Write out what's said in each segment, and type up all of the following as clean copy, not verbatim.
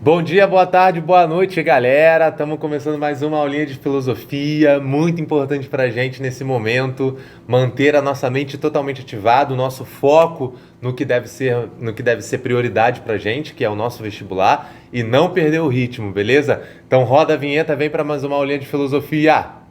Bom dia, boa tarde, boa noite, galera. Estamos começando mais uma aulinha de filosofia, muito importante para a gente nesse momento, manter a nossa mente totalmente ativada, o nosso foco no que deve ser prioridade para a gente, que é o nosso vestibular, e não perder o ritmo, beleza? Então roda a vinheta, vem para mais uma aulinha de filosofia.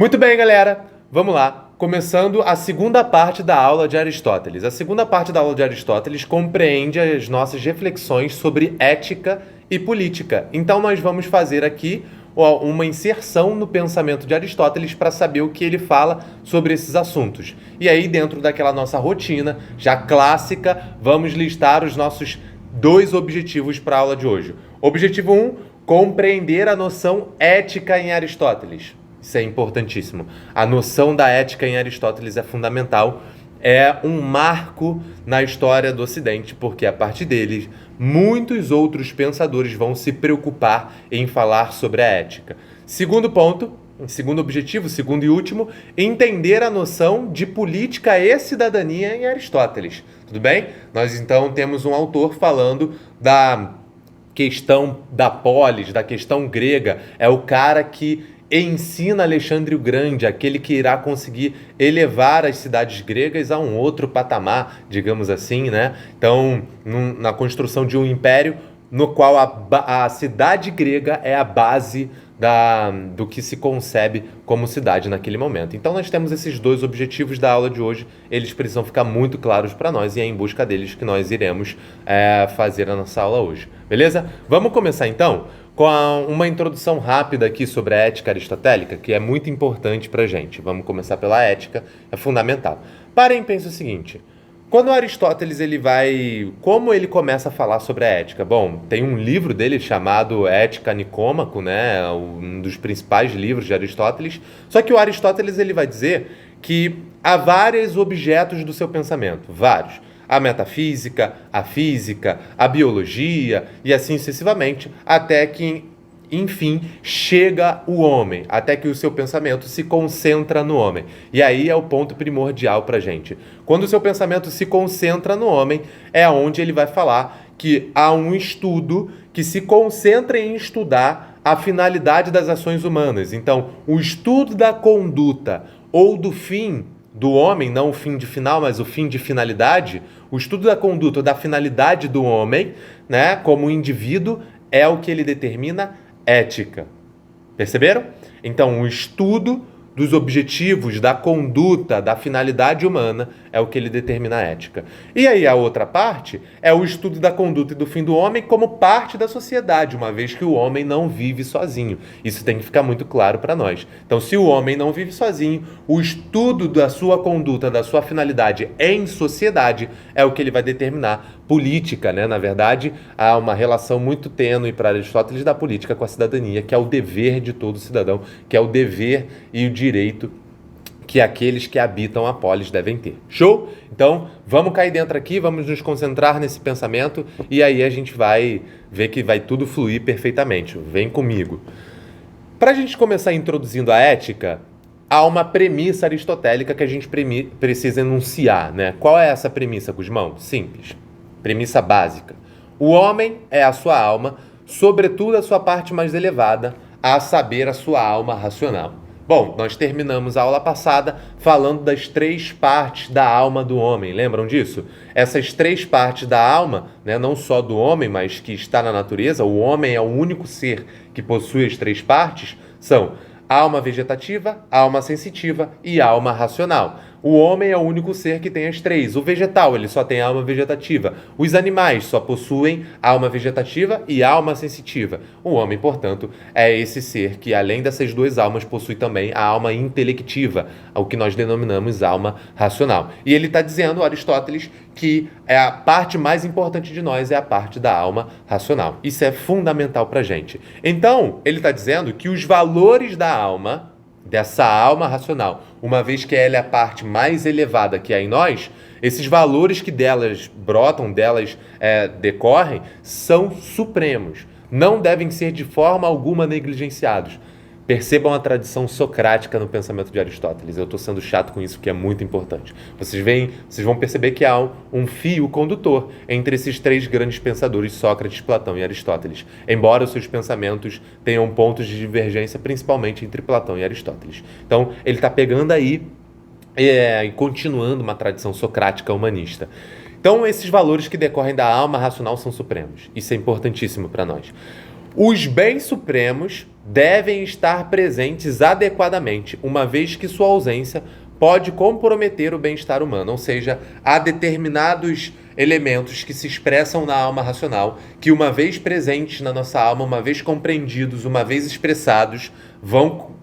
Muito bem, galera. Vamos lá. Começando a segunda parte da aula de Aristóteles. A segunda parte da aula de Aristóteles compreende as nossas reflexões sobre ética e política. Então, nós vamos fazer aqui uma inserção no pensamento de Aristóteles para saber o que ele fala sobre esses assuntos. E aí, dentro daquela nossa rotina já clássica, vamos listar os nossos dois objetivos para a aula de hoje. Objetivo 1, compreender a noção ética em Aristóteles. Isso é importantíssimo. A noção da ética em Aristóteles é fundamental. É um marco na história do Ocidente, porque a partir dele, muitos outros pensadores vão se preocupar em falar sobre a ética. Segundo ponto, segundo objetivo, segundo e último, entender a noção de política e cidadania em Aristóteles. Tudo bem? Nós então temos um autor falando da questão da polis, da questão grega. É o cara que ensina Alexandre o Grande, aquele que irá conseguir elevar as cidades gregas a um outro patamar, digamos assim, né? Então, na construção de um império no qual a cidade grega é a base do que se concebe como cidade naquele momento. Então, nós temos esses dois objetivos da aula de hoje, eles precisam ficar muito claros para nós e é em busca deles que nós iremos fazer a nossa aula hoje. Beleza? Vamos começar então com uma introdução rápida aqui sobre a ética aristotélica, que é muito importante para a gente. Vamos começar pela ética, é fundamental. Parem e pensem o seguinte, quando Aristóteles como ele começa a falar sobre a ética? Bom, tem um livro dele chamado Ética Nicômaco, né, um dos principais livros de Aristóteles, só que o Aristóteles ele vai dizer que há vários objetos do seu pensamento, vários. A metafísica, a física, a biologia e assim sucessivamente, até que, enfim, chega o homem, até que o seu pensamento se concentra no homem. E aí é o ponto primordial para a gente. Quando o seu pensamento se concentra no homem, é onde ele vai falar que há um estudo que se concentra em estudar a finalidade das ações humanas. Então, o estudo da conduta ou do fim do homem, não o fim de final, mas o fim de finalidade, o estudo da conduta, da finalidade do homem, né, como indivíduo, é o que ele determina ética. Perceberam? Então, o estudo dos objetivos, da conduta, da finalidade humana, é o que ele determina a ética. E aí a outra parte é o estudo da conduta e do fim do homem como parte da sociedade, uma vez que o homem não vive sozinho. Isso tem que ficar muito claro para nós. Então, se o homem não vive sozinho, o estudo da sua conduta, da sua finalidade em sociedade é o que ele vai determinar política, né? Na verdade, há uma relação muito tênue para Aristóteles da política com a cidadania, que é o dever de todo cidadão, que é o dever e o direito que aqueles que habitam a polis devem ter. Show? Então, vamos cair dentro aqui, vamos nos concentrar nesse pensamento e aí a gente vai ver que vai tudo fluir perfeitamente. Vem comigo. Para a gente começar introduzindo a ética, há uma premissa aristotélica que a gente precisa enunciar, né? Qual é essa premissa, Gusmão? Simples. Premissa básica. O homem é a sua alma, sobretudo a sua parte mais elevada, a saber, a sua alma racional. Bom, nós terminamos a aula passada falando das três partes da alma do homem, lembram disso? Essas três partes da alma, né, não só do homem, mas que está na natureza, o homem é o único ser que possui as três partes, são alma vegetativa, alma sensitiva e alma racional. O homem é o único ser que tem as três. O vegetal, ele só tem alma vegetativa. Os animais só possuem alma vegetativa e alma sensitiva. O homem, portanto, é esse ser que, além dessas duas almas, possui também a alma intelectiva, o que nós denominamos alma racional. E ele está dizendo, Aristóteles, que a parte mais importante de nós é a parte da alma racional. Isso é fundamental para a gente. Então, ele está dizendo que os valores da alma, dessa alma racional, uma vez que ela é a parte mais elevada que há em nós, esses valores que delas brotam, delas decorrem, são supremos. Não devem ser de forma alguma negligenciados. Percebam a tradição socrática no pensamento de Aristóteles. Eu estou sendo chato com isso, que é muito importante. Vocês vão perceber que há um fio condutor entre esses três grandes pensadores, Sócrates, Platão e Aristóteles. Embora os seus pensamentos tenham pontos de divergência, principalmente entre Platão e Aristóteles. Então, ele está pegando aí e continuando uma tradição socrática humanista. Então, esses valores que decorrem da alma racional são supremos. Isso é importantíssimo para nós. Os bens supremos devem estar presentes adequadamente, uma vez que sua ausência pode comprometer o bem-estar humano. Ou seja, há determinados elementos que se expressam na alma racional, que uma vez presentes na nossa alma, uma vez compreendidos, uma vez expressados, vão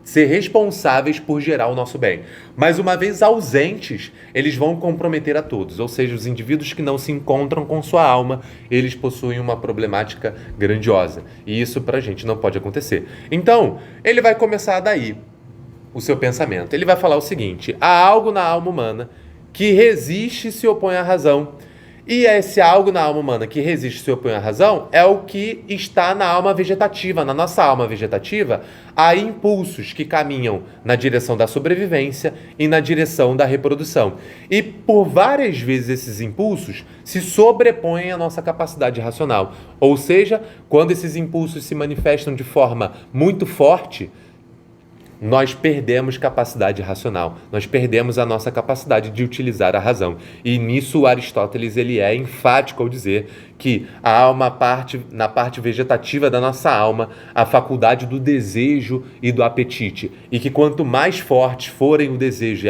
ser responsáveis por gerar o nosso bem. Mas uma vez ausentes, eles vão comprometer a todos. Ou seja, os indivíduos que não se encontram com sua alma, eles possuem uma problemática grandiosa. E isso pra gente não pode acontecer. Então, ele vai começar daí o seu pensamento. Ele vai falar o seguinte: há algo na alma humana que resiste e se opõe à razão. E esse algo na alma humana que resiste e se opõe à razão é o que está na alma vegetativa. Na nossa alma vegetativa, há impulsos que caminham na direção da sobrevivência e na direção da reprodução. E por várias vezes esses impulsos se sobrepõem à nossa capacidade racional. Ou seja, quando esses impulsos se manifestam de forma muito forte, nós perdemos capacidade racional, nós perdemos a nossa capacidade de utilizar a razão. E nisso Aristóteles ele é enfático ao dizer que há na parte vegetativa da nossa alma a faculdade do desejo e do apetite, e que quanto mais fortes forem o desejo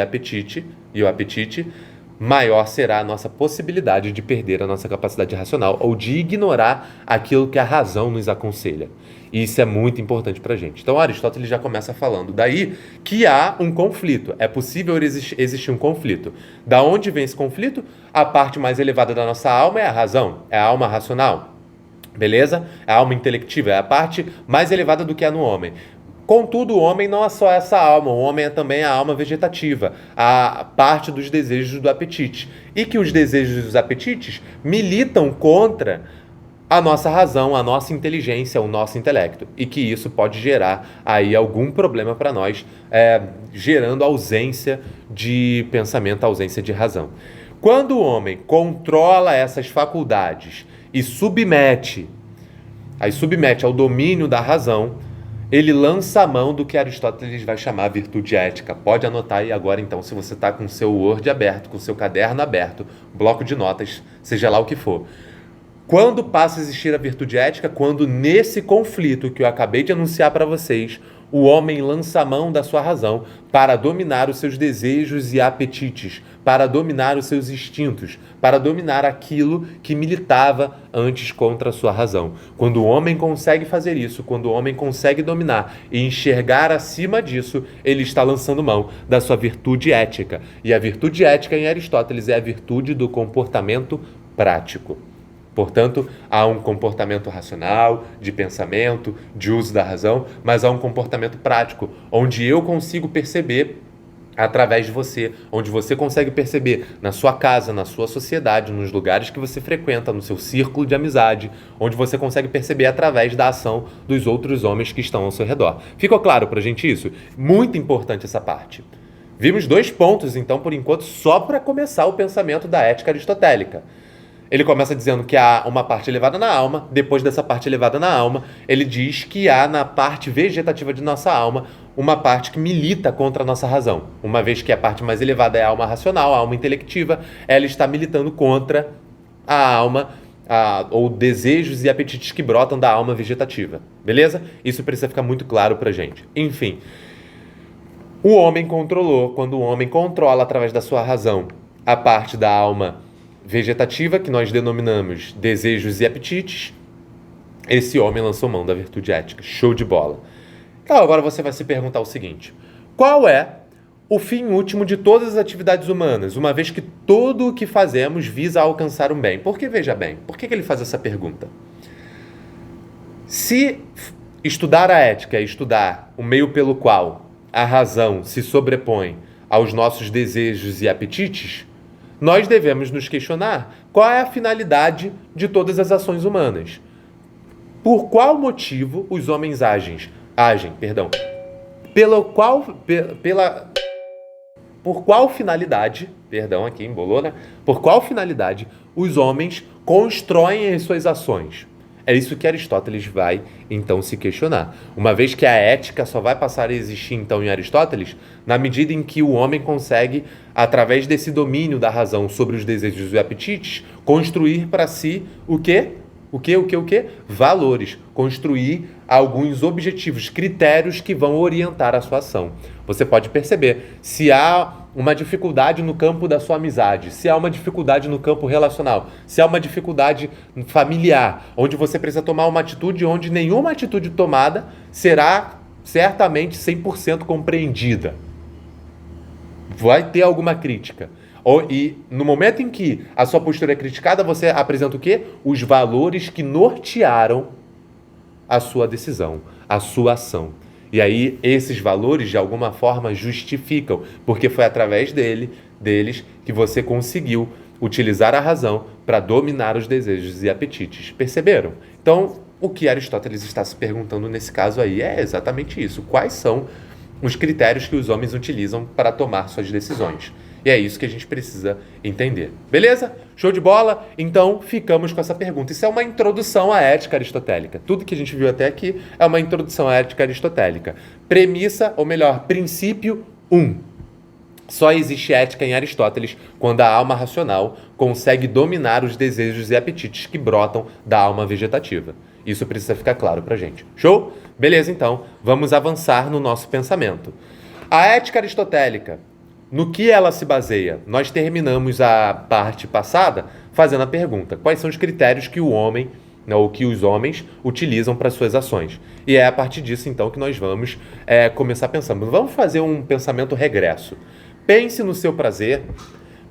e o apetite, maior será a nossa possibilidade de perder a nossa capacidade racional ou de ignorar aquilo que a razão nos aconselha. E isso é muito importante para a gente. Então, Aristóteles já começa falando daí que há um conflito. É possível existir um conflito. Da onde vem esse conflito? A parte mais elevada da nossa alma é a razão, é a alma racional. Beleza? É a alma intelectiva, é a parte mais elevada do que há no homem. Contudo, o homem não é só essa alma, o homem é também a alma vegetativa, a parte dos desejos do apetite. E que os desejos e os apetites militam contra a nossa razão, a nossa inteligência, o nosso intelecto. E que isso pode gerar aí algum problema para nós, gerando ausência de pensamento, ausência de razão. Quando o homem controla essas faculdades e submete ao domínio da razão, ele lança a mão do que Aristóteles vai chamar virtude ética. Pode anotar aí agora, então, se você está com o seu Word aberto, com o seu caderno aberto, bloco de notas, seja lá o que for. Quando passa a existir a virtude ética? Quando nesse conflito que eu acabei de anunciar para vocês, o homem lança a mão da sua razão para dominar os seus desejos e apetites, para dominar os seus instintos, para dominar aquilo que militava antes contra a sua razão. Quando o homem consegue fazer isso, quando o homem consegue dominar e enxergar acima disso, ele está lançando mão da sua virtude ética. E a virtude ética em Aristóteles é a virtude do comportamento prático. Portanto, há um comportamento racional, de pensamento, de uso da razão, mas há um comportamento prático, onde eu consigo perceber através de você, onde você consegue perceber na sua casa, na sua sociedade, nos lugares que você frequenta, no seu círculo de amizade, onde você consegue perceber através da ação dos outros homens que estão ao seu redor. Ficou claro pra gente isso? Muito importante essa parte. Vimos 2 pontos, então, por enquanto, só para começar o pensamento da ética aristotélica. Ele começa dizendo que há uma parte elevada na alma. Depois dessa parte elevada na alma, ele diz que há na parte vegetativa de nossa alma uma parte que milita contra a nossa razão. Uma vez que a parte mais elevada é a alma racional, a alma intelectiva, ela está militando contra a alma, ou desejos e apetites que brotam da alma vegetativa. Beleza? Isso precisa ficar muito claro pra gente. Enfim, o homem controlou, quando o homem controla através da sua razão a parte da alma vegetativa, que nós denominamos desejos e apetites, esse homem lançou mão da virtude ética. Show de bola. Então, agora você vai se perguntar o seguinte: qual é o fim último de todas as atividades humanas, uma vez que tudo o que fazemos visa alcançar um bem? Porque, veja bem, por que ele faz essa pergunta? Se estudar a ética é estudar o meio pelo qual a razão se sobrepõe aos nossos desejos e apetites, nós devemos nos questionar qual é a finalidade de todas as ações humanas. Por qual motivo os homens agem? agem, perdão. Por qual finalidade, perdão, aqui embolou, né? Por qual finalidade os homens constroem as suas ações? É isso que Aristóteles vai, então, se questionar. Uma vez que a ética só vai passar a existir, então, em Aristóteles, na medida em que o homem consegue, através desse domínio da razão sobre os desejos e apetites, construir para si o quê? O quê? Valores. Construir alguns objetivos, critérios que vão orientar a sua ação. Você pode perceber, se há uma dificuldade no campo da sua amizade, se há uma dificuldade no campo relacional, se há uma dificuldade familiar, onde você precisa tomar uma atitude, onde nenhuma atitude tomada será certamente 100% compreendida. Vai ter alguma crítica. E no momento em que a sua postura é criticada, você apresenta o quê? Os valores que nortearam a sua decisão, a sua ação. E aí esses valores de alguma forma justificam, porque foi através deles que você conseguiu utilizar a razão para dominar os desejos e apetites. Perceberam? Então, o que Aristóteles está se perguntando nesse caso aí é exatamente isso. Quais são os critérios que os homens utilizam para tomar suas decisões? E é isso que a gente precisa entender. Beleza? Show de bola? Então, ficamos com essa pergunta. Isso é uma introdução à ética aristotélica. Tudo que a gente viu até aqui é uma introdução à ética aristotélica. Premissa, ou melhor, princípio 1. Só existe ética em Aristóteles quando a alma racional consegue dominar os desejos e apetites que brotam da alma vegetativa. Isso precisa ficar claro pra gente. Show? Beleza, então. Vamos avançar no nosso pensamento. A ética aristotélica, no que ela se baseia? Nós terminamos a parte passada fazendo a pergunta: quais são os critérios que o homem, ou que os homens utilizam para suas ações? E é a partir disso, então, que nós vamos começar pensando. Vamos fazer um pensamento regresso. Pense no seu prazer,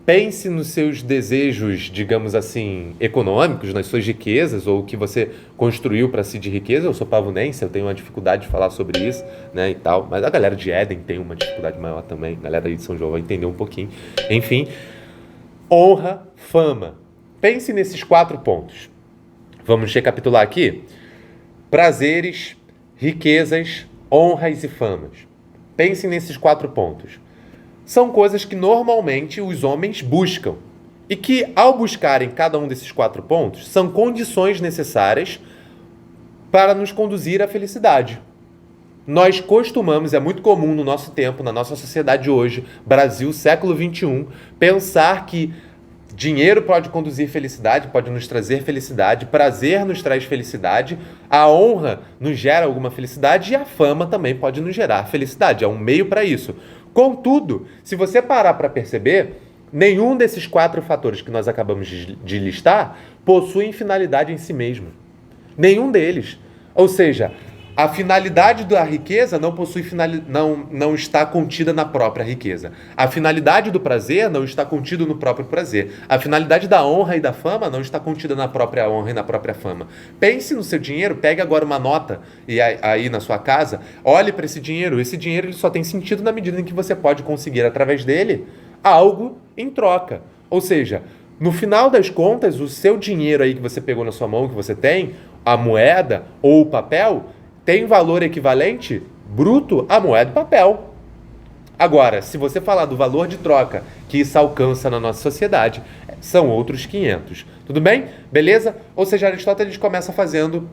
pense nos seus desejos, digamos assim, econômicos, nas suas riquezas, ou o que você construiu para si de riqueza. Eu sou pavunense, eu tenho uma dificuldade de falar sobre isso, né, e tal. Mas a galera de Éden tem uma dificuldade maior também. A galera aí de São João vai entender um pouquinho. Enfim, honra, fama. Pense nesses 4 pontos. Vamos recapitular aqui. Prazeres, riquezas, honras e famas. Pense nesses 4 pontos. São coisas que normalmente os homens buscam. E que, ao buscarem cada um desses 4 pontos, são condições necessárias para nos conduzir à felicidade. Nós costumamos, é muito comum no nosso tempo, na nossa sociedade hoje, Brasil, século XXI, pensar que dinheiro pode conduzir felicidade, pode nos trazer felicidade, prazer nos traz felicidade, a honra nos gera alguma felicidade e a fama também pode nos gerar felicidade. É um meio para isso. Contudo, se você parar para perceber, nenhum desses 4 fatores que nós acabamos de listar possui finalidade em si mesmo. Nenhum deles. Ou seja, a finalidade da riqueza não está contida na própria riqueza. A finalidade do prazer não está contida no próprio prazer. A finalidade da honra e da fama não está contida na própria honra e na própria fama. Pense no seu dinheiro, pegue agora uma nota e aí na sua casa, olhe para esse dinheiro. Esse dinheiro ele só tem sentido na medida em que você pode conseguir, através dele, algo em troca. Ou seja, no final das contas, o seu dinheiro aí que você pegou na sua mão, que você tem, a moeda ou o papel, tem valor equivalente bruto à moeda e papel. Agora, se você falar do valor de troca que isso alcança na nossa sociedade, são outros 500. Tudo bem? Beleza? Ou seja, Aristóteles começa fazendo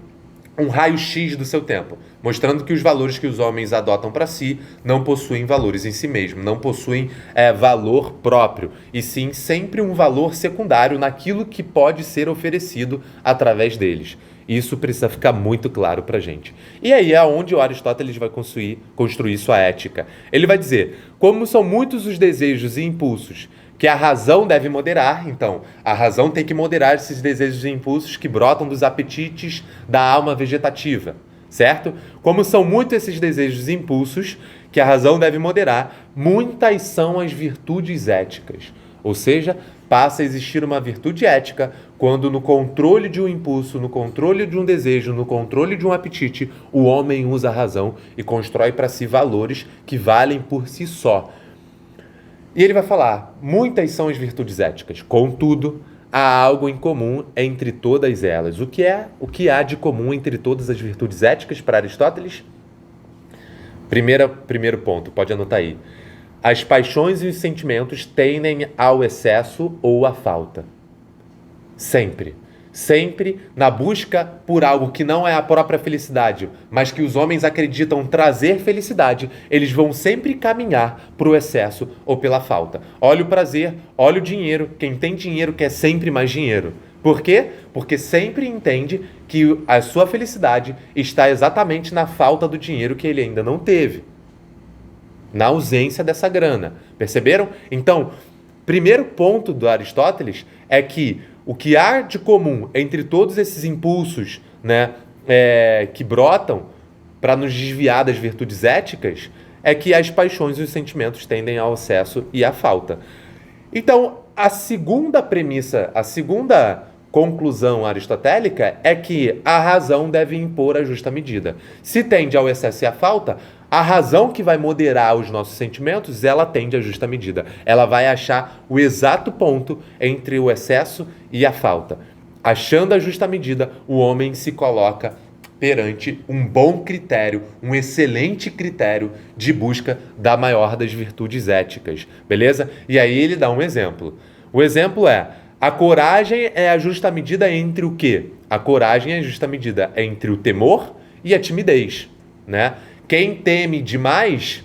um raio-x do seu tempo, mostrando que os valores que os homens adotam para si não possuem valores em si mesmo, não possuem valor próprio, e sim sempre um valor secundário naquilo que pode ser oferecido através deles. Isso precisa ficar muito claro para a gente. E aí é onde o Aristóteles vai construir sua ética. Ele vai dizer, como são muitos os desejos e impulsos que a razão deve moderar, então, a razão tem que moderar esses desejos e impulsos que brotam dos apetites da alma vegetativa, certo? Como são muitos esses desejos e impulsos que a razão deve moderar, muitas são as virtudes éticas. Ou seja, passa a existir uma virtude ética quando no controle de um impulso, no controle de um desejo, no controle de um apetite, o homem usa a razão e constrói para si valores que valem por si só. E ele vai falar, muitas são as virtudes éticas, contudo, há algo em comum entre todas elas. O que há de comum entre todas as virtudes éticas para Aristóteles? Primeiro ponto, pode anotar aí. As paixões e os sentimentos tendem ao excesso ou à falta. Sempre. Sempre na busca por algo que não é a própria felicidade, mas que os homens acreditam trazer felicidade, eles vão sempre caminhar para o excesso ou pela falta. Olha o prazer, olha o dinheiro. Quem tem dinheiro quer sempre mais dinheiro. Por quê? Porque sempre entende que a sua felicidade está exatamente na falta do dinheiro que ele ainda não teve. Na ausência dessa grana. Perceberam? Então, primeiro ponto do Aristóteles é que o que há de comum entre todos esses impulsos, né, que brotam para nos desviar das virtudes éticas é que as paixões e os sentimentos tendem ao excesso e à falta. Então, a segunda premissa, a segunda conclusão aristotélica é que a razão deve impor a justa medida. Se tende ao excesso e à falta, a razão que vai moderar os nossos sentimentos, ela tende à justa medida. Ela vai achar o exato ponto entre o excesso e a falta. Achando a justa medida, o homem se coloca perante um bom critério, um excelente critério de busca da maior das virtudes éticas, beleza? E aí ele dá um exemplo. O exemplo é: a coragem é a justa medida entre o quê? A coragem é a justa medida entre o temor e a timidez, né? Quem teme demais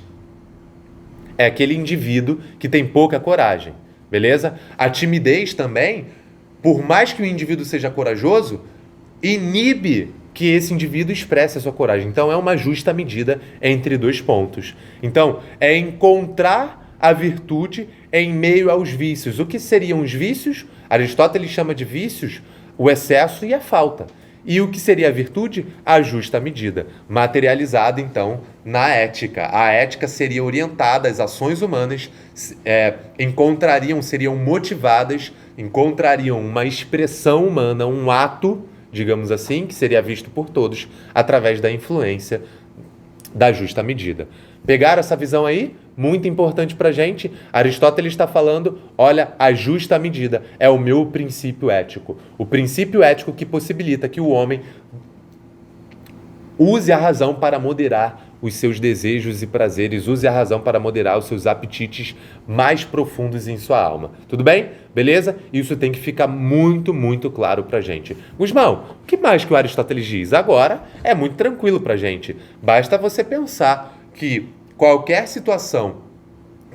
é aquele indivíduo que tem pouca coragem, beleza? A timidez também, por mais que o indivíduo seja corajoso, inibe que esse indivíduo expresse a sua coragem. Então, é uma justa medida entre dois pontos. Então, é encontrar a virtude em meio aos vícios. O que seriam os vícios? Aristóteles chama de vícios o excesso e a falta. E o que seria a virtude? A justa medida, materializada, então, na ética. A ética seria orientada, as ações humanas seriam motivadas, encontrariam uma expressão humana, um ato, digamos assim, que seria visto por todos, através da influência da justa medida. Pegaram essa visão aí? Muito importante para a gente. Aristóteles está falando, olha, a justa medida é o meu princípio ético. O princípio ético que possibilita que o homem use a razão para moderar os seus desejos e prazeres, use a razão para moderar os seus apetites mais profundos em sua alma. Tudo bem? Beleza? Isso tem que ficar muito, muito claro para a gente. Gusmão, o que mais que o Aristóteles diz? Agora é muito tranquilo para a gente. Basta você pensar que qualquer situação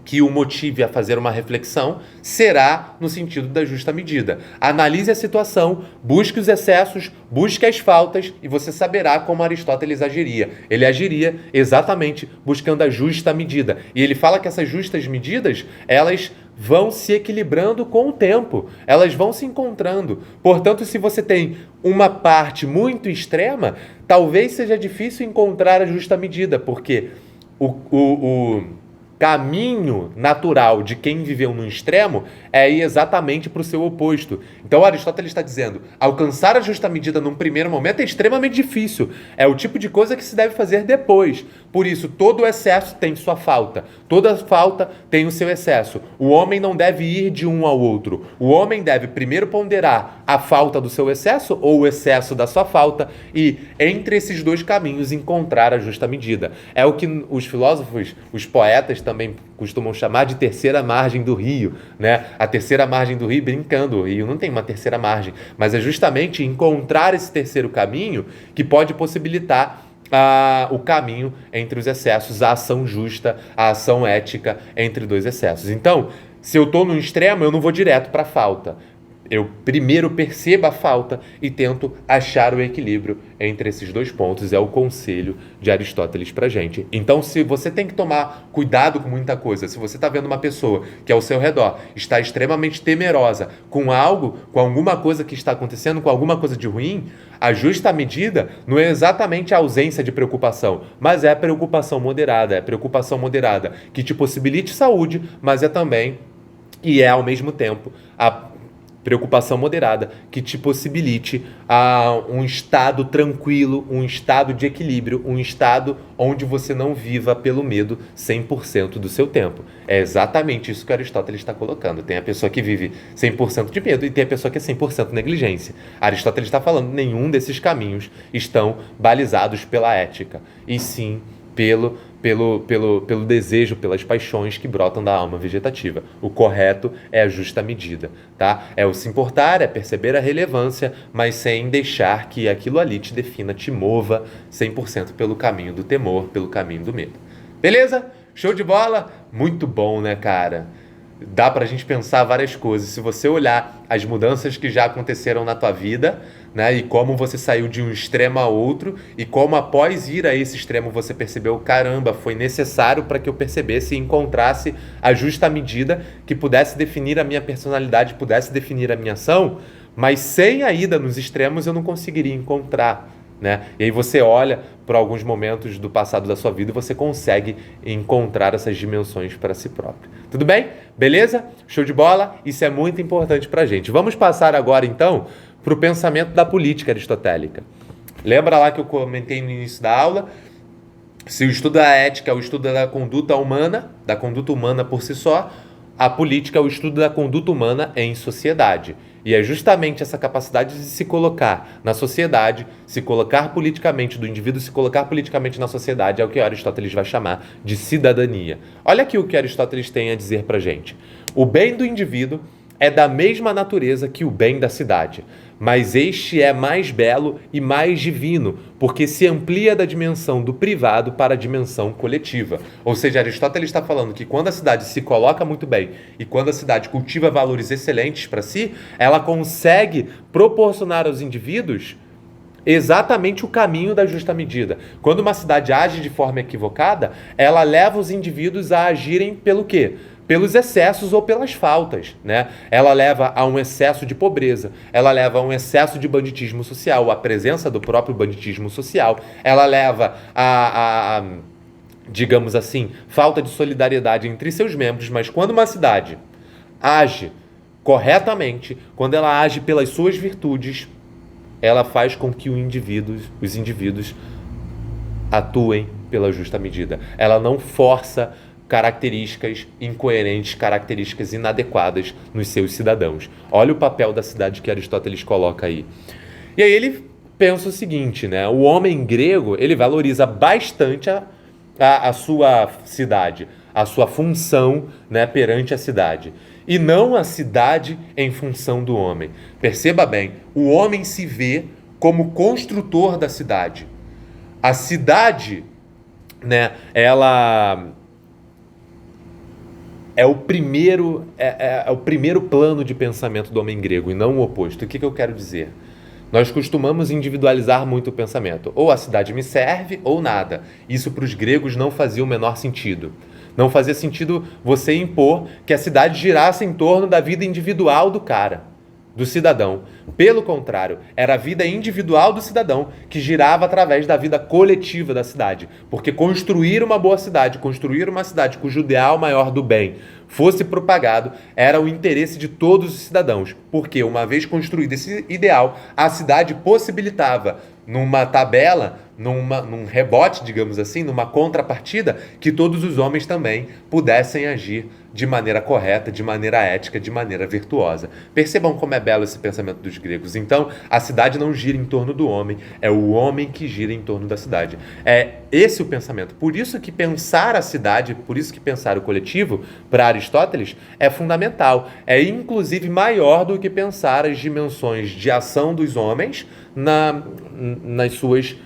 que o motive a fazer uma reflexão será no sentido da justa medida. Analise a situação, busque os excessos, busque as faltas e você saberá como Aristóteles agiria. Ele agiria exatamente buscando a justa medida. E ele fala que essas justas medidas, elas vão se equilibrando com o tempo, elas vão se encontrando. Portanto, se você tem uma parte muito extrema, talvez seja difícil encontrar a justa medida, porque o caminho natural de quem viveu no extremo é ir exatamente para o seu oposto. Então Aristóteles está dizendo, alcançar a justa medida num primeiro momento é extremamente difícil. É o tipo de coisa que se deve fazer depois. Por isso, todo excesso tem sua falta. Toda falta tem o seu excesso. O homem não deve ir de um ao outro. O homem deve primeiro ponderar a falta do seu excesso ou o excesso da sua falta e, entre esses dois caminhos, encontrar a justa medida. É o que os filósofos, os poetas também costumam chamar de terceira margem do rio, né? A terceira margem do rio, brincando, o rio não tem uma terceira margem, mas é justamente encontrar esse terceiro caminho que pode possibilitar o caminho entre os excessos, a ação justa, a ação ética entre dois excessos. Então, se eu estou no extremo, eu não vou direto para a falta. Eu primeiro percebo a falta e tento achar o equilíbrio entre esses dois pontos. É o conselho de Aristóteles para gente. Então, se você tem que tomar cuidado com muita coisa, se você está vendo uma pessoa que ao seu redor está extremamente temerosa com algo, com alguma coisa que está acontecendo, com alguma coisa de ruim, a justa medida não é exatamente a ausência de preocupação, mas é a preocupação moderada. É a preocupação moderada que te possibilite saúde, mas é também, e é ao mesmo tempo, a preocupação moderada que te possibilite um estado tranquilo, um estado de equilíbrio, um estado onde você não viva pelo medo 100% do seu tempo. É exatamente isso que Aristóteles está colocando. Tem a pessoa que vive 100% de medo e tem a pessoa que é 100% negligência. Aristóteles está falando nenhum desses caminhos estão balizados pela ética, e sim pelo desejo, pelas paixões que brotam da alma vegetativa. O correto é a justa medida, tá? É o se importar, é perceber a relevância, mas sem deixar que aquilo ali te defina, te mova 100% pelo caminho do temor, pelo caminho do medo. Beleza? Show de bola? Muito bom, né, cara? Dá pra gente pensar várias coisas. Se você olhar as mudanças que já aconteceram na tua vida, né, e como você saiu de um extremo a outro, e como após ir a esse extremo você percebeu, caramba, foi necessário para que eu percebesse e encontrasse a justa medida que pudesse definir a minha personalidade, pudesse definir a minha ação, mas sem a ida nos extremos eu não conseguiria encontrar, né? E aí você olha para alguns momentos do passado da sua vida e você consegue encontrar essas dimensões para si próprio. Tudo bem? Beleza? Show de bola? Isso é muito importante para a gente. Vamos passar agora, então, para o pensamento da política aristotélica. Lembra lá que eu comentei no início da aula? Se o estudo da ética é o estudo da conduta humana por si só, a política é o estudo da conduta humana em sociedade. E é justamente essa capacidade de se colocar na sociedade, se colocar politicamente, do indivíduo se colocar politicamente na sociedade, é o que Aristóteles vai chamar de cidadania. Olha aqui o que Aristóteles tem a dizer pra gente. O bem do indivíduo é da mesma natureza que o bem da cidade, mas este é mais belo e mais divino, porque se amplia da dimensão do privado para a dimensão coletiva. Ou seja, Aristóteles está falando que quando a cidade se coloca muito bem e quando a cidade cultiva valores excelentes para si, ela consegue proporcionar aos indivíduos exatamente o caminho da justa medida. Quando uma cidade age de forma equivocada, ela leva os indivíduos a agirem pelo quê? Pelos excessos ou pelas faltas, né? Ela leva a um excesso de pobreza, ela leva a um excesso de banditismo social, a presença do próprio banditismo social, ela leva a digamos assim, falta de solidariedade entre seus membros, mas quando uma cidade age corretamente, quando ela age pelas suas virtudes, ela faz com que os indivíduos atuem pela justa medida. Ela não força características incoerentes, características inadequadas nos seus cidadãos. Olha o papel da cidade que Aristóteles coloca aí. E aí ele pensa o seguinte, né? O homem grego, ele valoriza bastante a sua cidade, a sua função, né, perante a cidade. E não a cidade em função do homem. Perceba bem, o homem se vê como construtor da cidade. A cidade, né, ela é o primeiro plano de pensamento do homem grego e não o oposto. O que eu quero dizer? Nós costumamos individualizar muito o pensamento. Ou a cidade me serve ou nada. Isso para os gregos não fazia o menor sentido. Não fazia sentido você impor que a cidade girasse em torno da vida individual do cara, do cidadão. Pelo contrário, era a vida individual do cidadão que girava através da vida coletiva da cidade. Porque construir uma boa cidade, construir uma cidade cujo ideal maior do bem fosse propagado, era o interesse de todos os cidadãos. Porque, uma vez construído esse ideal, a cidade possibilitava, numa tabela, num rebote, digamos assim, numa contrapartida, que todos os homens também pudessem agir de maneira correta, de maneira ética, de maneira virtuosa. Percebam como é belo esse pensamento dos gregos. Então, a cidade não gira em torno do homem, é o homem que gira em torno da cidade. É esse o pensamento. Por isso que pensar a cidade, por isso que pensar o coletivo, para Aristóteles, é fundamental. É inclusive maior do que pensar as dimensões de ação dos homens nas suas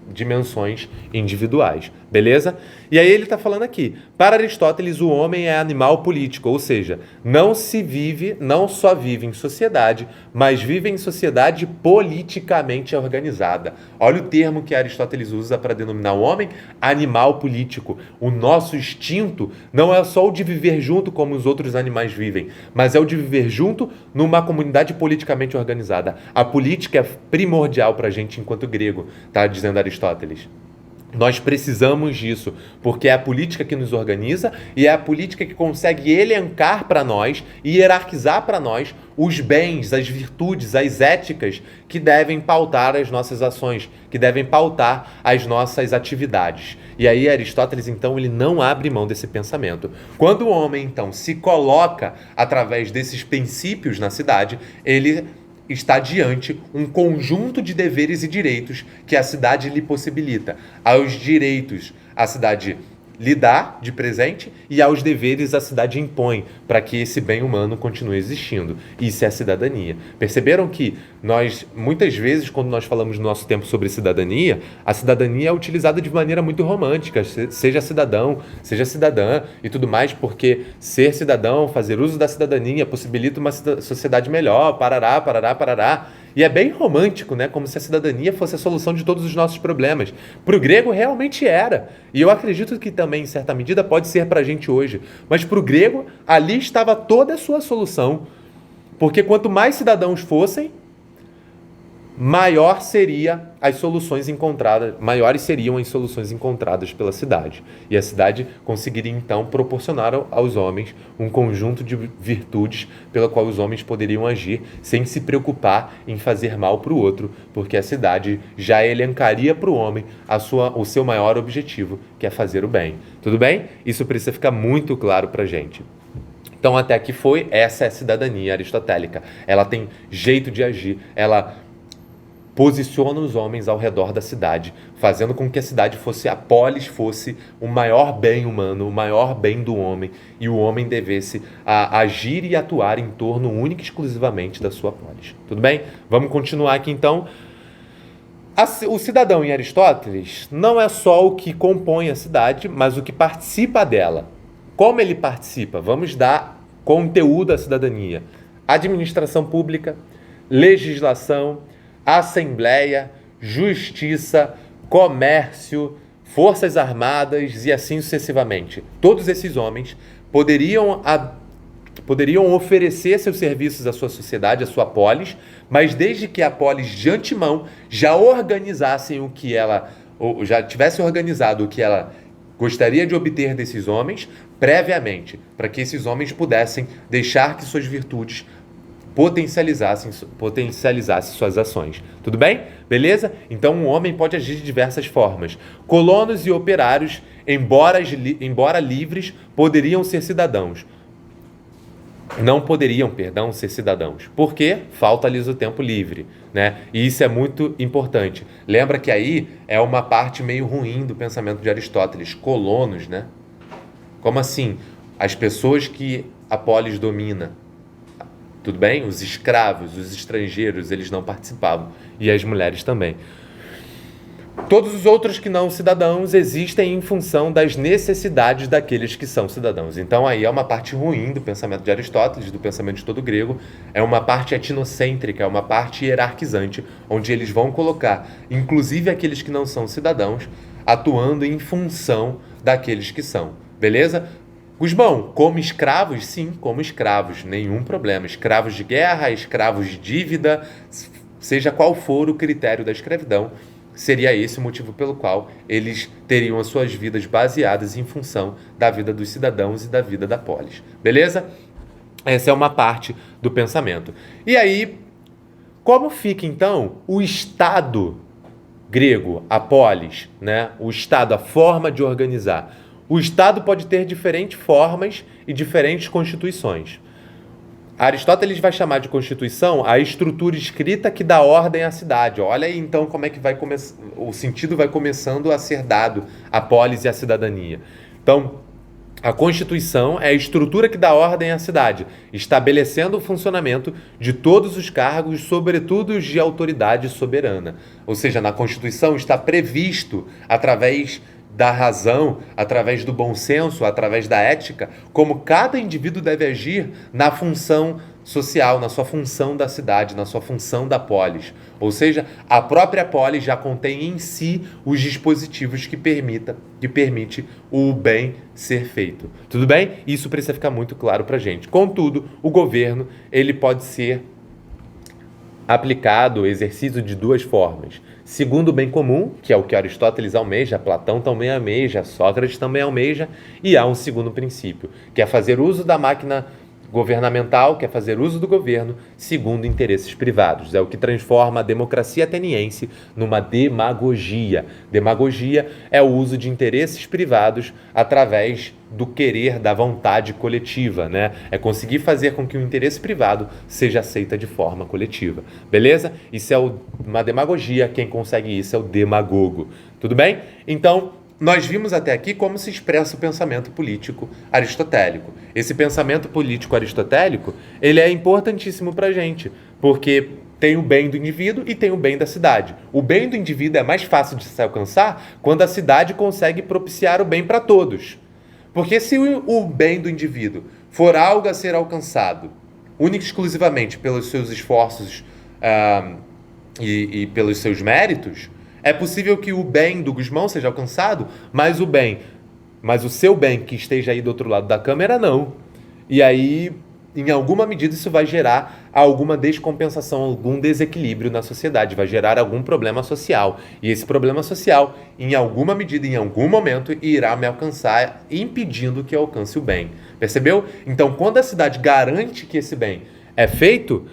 dimensões individuais, beleza? E aí ele está falando aqui, para Aristóteles o homem é animal político, ou seja, não só vive em sociedade, mas vive em sociedade politicamente organizada. Olha o termo que Aristóteles usa para denominar o homem, animal político. O nosso instinto não é só o de viver junto como os outros animais vivem, mas é o de viver junto numa comunidade politicamente organizada. A política é primordial para a gente enquanto grego, tá dizendo Aristóteles. Nós precisamos disso, porque é a política que nos organiza e é a política que consegue elencar para nós e hierarquizar para nós os bens, as virtudes, as éticas que devem pautar as nossas ações, que devem pautar as nossas atividades. E aí Aristóteles, então, ele não abre mão desse pensamento. Quando o homem, então, se coloca através desses princípios na cidade, ele está diante um conjunto de deveres e direitos que a cidade lhe possibilita. Aos direitos, a cidade lhe dá de presente e aos deveres a cidade impõe para que esse bem humano continue existindo. Isso é a cidadania. Perceberam que nós, muitas vezes, quando nós falamos no nosso tempo sobre cidadania, a cidadania é utilizada de maneira muito romântica, seja cidadão, seja cidadã e tudo mais, porque ser cidadão, fazer uso da cidadania, possibilita uma sociedade melhor, parará, parará, parará. E é bem romântico, né? Como se a cidadania fosse a solução de todos os nossos problemas. Para o grego realmente era. E eu acredito que também, em certa medida, pode ser para a gente hoje. Mas para o grego, ali estava toda a sua solução. Porque quanto mais cidadãos fossem, maiores seriam as soluções encontradas pela cidade. E a cidade conseguiria, então, proporcionar aos homens um conjunto de virtudes pela qual os homens poderiam agir sem se preocupar em fazer mal para o outro, porque a cidade já elencaria para o homem o seu maior objetivo, que é fazer o bem. Tudo bem? Isso precisa ficar muito claro para a gente. Então, até aqui essa é a cidadania aristotélica. Ela tem jeito de agir, ela posiciona os homens ao redor da cidade, fazendo com que a polis fosse o maior bem humano, o maior bem do homem, e o homem devesse agir e atuar em torno única e exclusivamente da sua polis. Tudo bem? Vamos continuar aqui então. O cidadão em Aristóteles não é só o que compõe a cidade, mas o que participa dela. Como ele participa? Vamos dar conteúdo à cidadania. Administração pública, legislação, assembleia, justiça, comércio, forças armadas e assim sucessivamente. Todos esses homens poderiam oferecer seus serviços à sua sociedade, à sua polis, mas desde que a polis de antemão já organizassem o que ela, ou já tivesse organizado o que ela gostaria de obter desses homens previamente, para que esses homens pudessem deixar que suas virtudes potencializasse suas ações. Tudo bem? Beleza? Então um homem pode agir de diversas formas. Colonos e operários, embora livres, poderiam ser cidadãos. Não poderiam, ser cidadãos. Por quê? Falta-lhes o tempo livre, né? E isso é muito importante. Lembra que aí é uma parte meio ruim do pensamento de Aristóteles. Colonos, né? Como assim? As pessoas que a polis domina. Tudo bem? Os escravos, os estrangeiros, eles não participavam. E as mulheres também. Todos os outros que não cidadãos existem em função das necessidades daqueles que são cidadãos. Então aí é uma parte ruim do pensamento de Aristóteles, do pensamento de todo grego. É uma parte etnocêntrica, é uma parte hierarquizante, onde eles vão colocar, inclusive aqueles que não são cidadãos, atuando em função daqueles que são. Beleza? Gusmão, como escravos? Sim, como escravos, nenhum problema. Escravos de guerra, escravos de dívida, seja qual for o critério da escravidão, seria esse o motivo pelo qual eles teriam as suas vidas baseadas em função da vida dos cidadãos e da vida da polis. Beleza? Essa é uma parte do pensamento. E aí, como fica então o Estado grego, a polis, né? O Estado, a forma de organizar? O Estado pode ter diferentes formas e diferentes constituições. Aristóteles vai chamar de constituição a estrutura escrita que dá ordem à cidade. Olha aí então como é que o sentido vai começando a ser dado à polis e à cidadania. Então, a Constituição é a estrutura que dá ordem à cidade, estabelecendo o funcionamento de todos os cargos, sobretudo os de autoridade soberana. Ou seja, na Constituição está previsto, através da razão, através do bom senso, através da ética, como cada indivíduo deve agir na função social, na sua função da cidade, na sua função da polis. Ou seja, a própria polis já contém em si os dispositivos que permite o bem ser feito. Tudo bem? Isso precisa ficar muito claro para a gente. Contudo, o governo ele pode ser aplicado, exercido de duas formas. Segundo o bem comum, que é o que Aristóteles almeja, Platão também almeja, Sócrates também almeja, e há um segundo princípio, que é fazer uso da máquina governamental, que é fazer uso do governo segundo interesses privados. É o que transforma a democracia ateniense numa demagogia. Demagogia é o uso de interesses privados através do querer, da vontade coletiva, né? É conseguir fazer com que o interesse privado seja aceito de forma coletiva, beleza? Isso é uma demagogia, quem consegue isso é o demagogo, tudo bem? Então, nós vimos até aqui como se expressa o pensamento político aristotélico. Esse pensamento político aristotélico, ele é importantíssimo para a gente, porque tem o bem do indivíduo e tem o bem da cidade. O bem do indivíduo é mais fácil de se alcançar quando a cidade consegue propiciar o bem para todos. Porque se o bem do indivíduo for algo a ser alcançado única e exclusivamente pelos seus esforços e pelos seus méritos, é possível que o bem do Gusmão seja alcançado, mas o seu bem que esteja aí do outro lado da câmera, não. E aí, em alguma medida, isso vai gerar alguma descompensação, algum desequilíbrio na sociedade, vai gerar algum problema social. E esse problema social, em alguma medida, em algum momento, irá me alcançar, impedindo que eu alcance o bem. Percebeu? Então, quando a cidade garante que esse bem é feito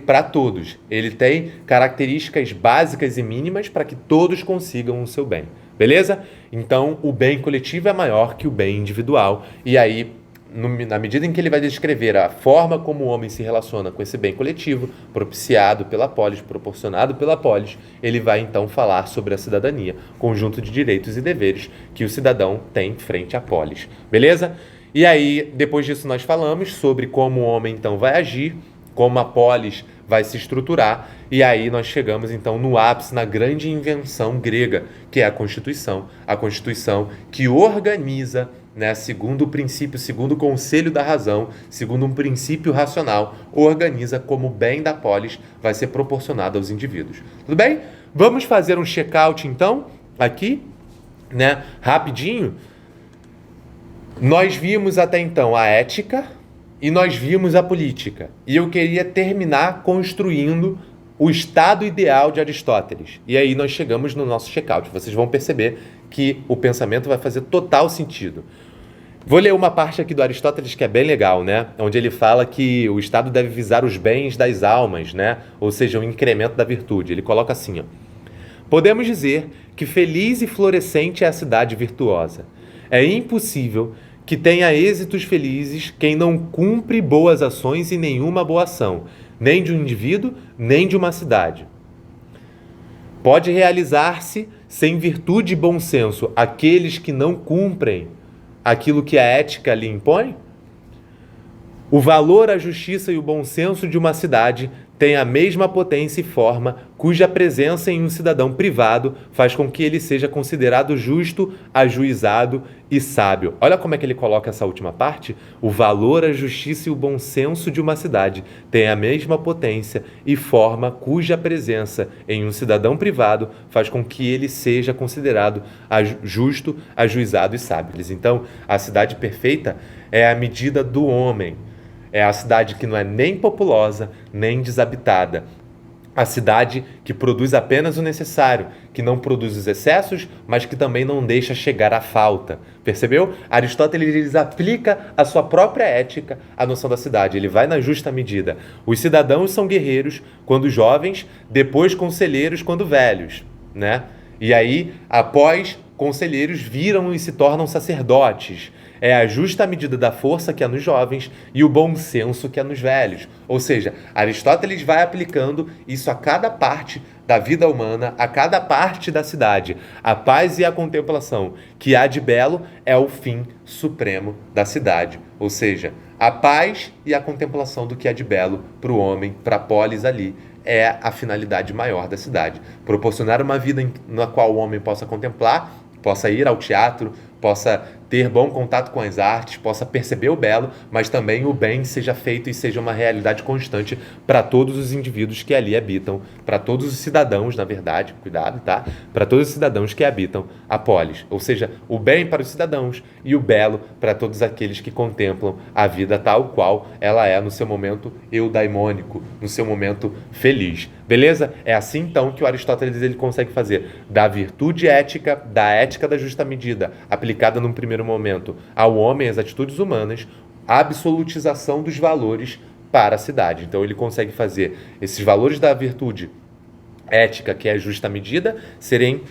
para todos. Ele tem características básicas e mínimas para que todos consigam o seu bem. Beleza? Então, o bem coletivo é maior que o bem individual. E aí, na medida em que ele vai descrever a forma como o homem se relaciona com esse bem coletivo, propiciado pela polis, proporcionado pela polis, ele vai então falar sobre a cidadania, conjunto de direitos e deveres que o cidadão tem frente à polis. Beleza? E aí, depois disso, nós falamos sobre como o homem então vai agir, como a polis vai se estruturar, e aí nós chegamos então no ápice, na grande invenção grega, que é a Constituição que organiza, né, segundo o princípio, segundo o conselho da razão, segundo um princípio racional, organiza como o bem da polis vai ser proporcionado aos indivíduos. Tudo bem? Vamos fazer um check-out então, aqui, né, rapidinho. Nós vimos até então a ética, e nós vimos a política. E eu queria terminar construindo o estado ideal de Aristóteles. E aí nós chegamos no nosso check-out. Vocês vão perceber que o pensamento vai fazer total sentido. Vou ler uma parte aqui do Aristóteles que é bem legal, né? Onde ele fala que o Estado deve visar os bens das almas, né? Ou seja, o incremento da virtude. Ele coloca assim, ó: podemos dizer que feliz e florescente é a cidade virtuosa. É impossível que tenha êxitos felizes quem não cumpre boas ações e nenhuma boa ação, nem de um indivíduo, nem de uma cidade. Pode realizar-se sem virtude e bom senso aqueles que não cumprem aquilo que a ética lhe impõe? O valor, a justiça e o bom senso de uma cidade têm a mesma potência e forma, cuja presença em um cidadão privado faz com que ele seja considerado justo, ajuizado e sábio. Olha como é que ele coloca essa última parte. O valor, a justiça e o bom senso de uma cidade têm a mesma potência e forma, cuja presença em um cidadão privado faz com que ele seja considerado justo, ajuizado e sábio. Então, a cidade perfeita é a medida do homem. É a cidade que não é nem populosa, nem desabitada. A cidade que produz apenas o necessário, que não produz os excessos, mas que também não deixa chegar à falta. Percebeu? Aristóteles aplica a sua própria ética à noção da cidade. Ele vai na justa medida. Os cidadãos são guerreiros quando jovens, depois conselheiros quando velhos, né? E aí, após conselheiros, viram e se tornam sacerdotes. É a justa medida da força que há nos jovens e o bom senso que há nos velhos. Ou seja, Aristóteles vai aplicando isso a cada parte da vida humana, a cada parte da cidade. A paz e a contemplação que há de belo é o fim supremo da cidade. Ou seja, a paz e a contemplação do que há de belo para o homem, para a polis ali, é a finalidade maior da cidade. Proporcionar uma vida na qual o homem possa contemplar, possa ir ao teatro, possa ter bom contato com as artes, possa perceber o belo, mas também o bem seja feito e seja uma realidade constante para todos os indivíduos que ali habitam, para todos os cidadãos, na verdade, cuidado, tá? Para todos os cidadãos que habitam a polis. Ou seja, o bem para os cidadãos e o belo para todos aqueles que contemplam a vida tal qual ela é no seu momento eudaimônico, no seu momento feliz. Beleza? É assim, então, que o Aristóteles ele consegue fazer da virtude ética, da ética da justa medida, aplicada num primeiro momento ao homem, às atitudes humanas, a absolutização dos valores para a cidade. Então ele consegue fazer esses valores da virtude ética, que é a justa medida, serem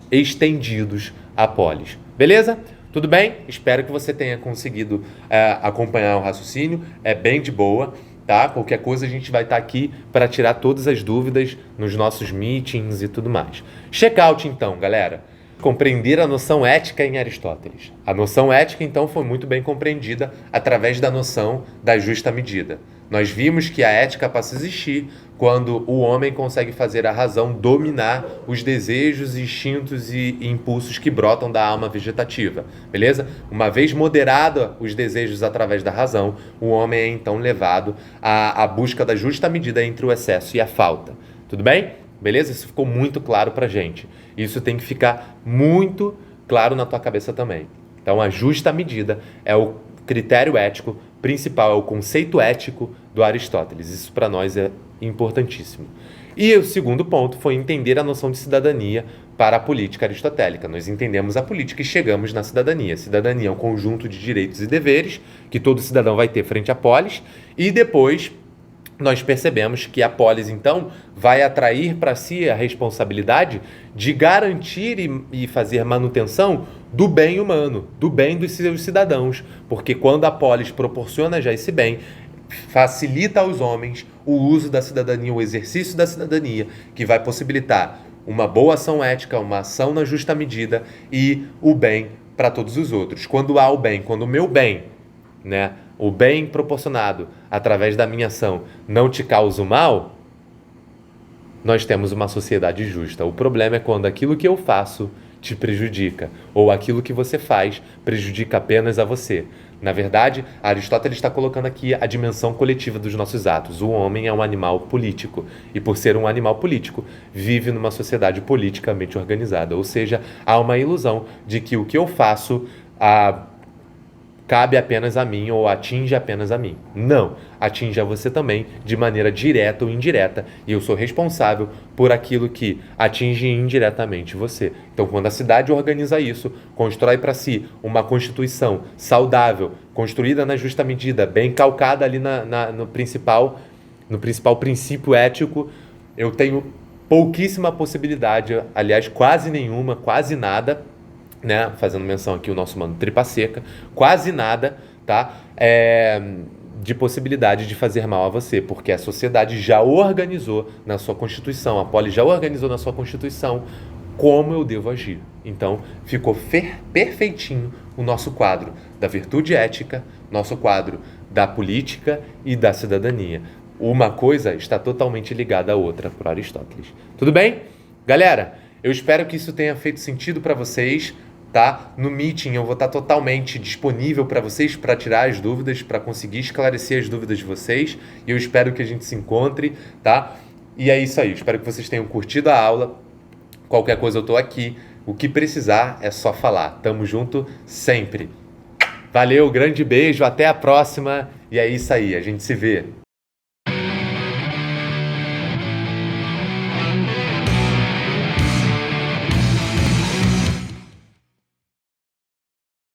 estendidos à polis. Beleza? Tudo bem? Espero que você tenha conseguido acompanhar o raciocínio. É bem de boa, tá? Qualquer coisa a gente vai estar aqui para tirar todas as dúvidas nos nossos meetings e tudo mais. Check-out então, galera. Compreender a noção ética em Aristóteles. A noção ética, então, foi muito bem compreendida através da noção da justa medida. Nós vimos que a ética passa a existir quando o homem consegue fazer a razão dominar os desejos, instintos e impulsos que brotam da alma vegetativa, beleza? Uma vez moderada os desejos através da razão, o homem é então levado à busca da justa medida entre o excesso e a falta. Tudo bem? Beleza? Isso ficou muito claro pra gente. Isso tem que ficar muito claro na tua cabeça também. Então, a justa medida é o critério ético principal, é o conceito ético do Aristóteles. Isso para nós é importantíssimo. E o segundo ponto foi entender a noção de cidadania para a política aristotélica. Nós entendemos a política e chegamos na cidadania. Cidadania é um conjunto de direitos e deveres que todo cidadão vai ter frente à polis, e depois nós percebemos que a polis, então, vai atrair para si a responsabilidade de garantir e fazer manutenção do bem humano, do bem dos seus cidadãos, porque quando a polis proporciona já esse bem, facilita aos homens o uso da cidadania, o exercício da cidadania, que vai possibilitar uma boa ação ética, uma ação na justa medida e o bem para todos os outros. Quando há o bem, quando o meu bem, né, o bem proporcionado através da minha ação não te causa o mal, nós temos uma sociedade justa. O problema é quando aquilo que eu faço te prejudica, ou aquilo que você faz prejudica apenas a você. Na verdade, Aristóteles está colocando aqui a dimensão coletiva dos nossos atos. O homem é um animal político, e por ser um animal político, vive numa sociedade politicamente organizada. Ou seja, há uma ilusão de que o que eu faço cabe apenas a mim ou atinge apenas a mim. Não, atinge a você também de maneira direta ou indireta, e eu sou responsável por aquilo que atinge indiretamente você. Então, quando a cidade organiza isso, constrói para si uma constituição saudável, construída na justa medida, bem calcada ali no principal princípio ético, eu tenho pouquíssima possibilidade, aliás, quase nenhuma, quase nada, né, fazendo menção aqui o nosso mano Tripa Seca, quase nada, tá, de possibilidade de fazer mal a você, porque a sociedade já organizou na sua Constituição, a polis já organizou na sua Constituição como eu devo agir. Então, ficou perfeitinho o nosso quadro da virtude ética, nosso quadro da política e da cidadania. Uma coisa está totalmente ligada à outra para Aristóteles. Tudo bem? Galera, eu espero que isso tenha feito sentido para vocês, tá? No meeting eu vou estar totalmente disponível para vocês, para tirar as dúvidas, para conseguir esclarecer as dúvidas de vocês, e eu espero que a gente se encontre, tá? E é isso aí, espero que vocês tenham curtido a aula. Qualquer coisa eu tô aqui, o que precisar é só falar. Tamo junto sempre. Valeu, grande beijo, até a próxima, e é isso aí, a gente se vê.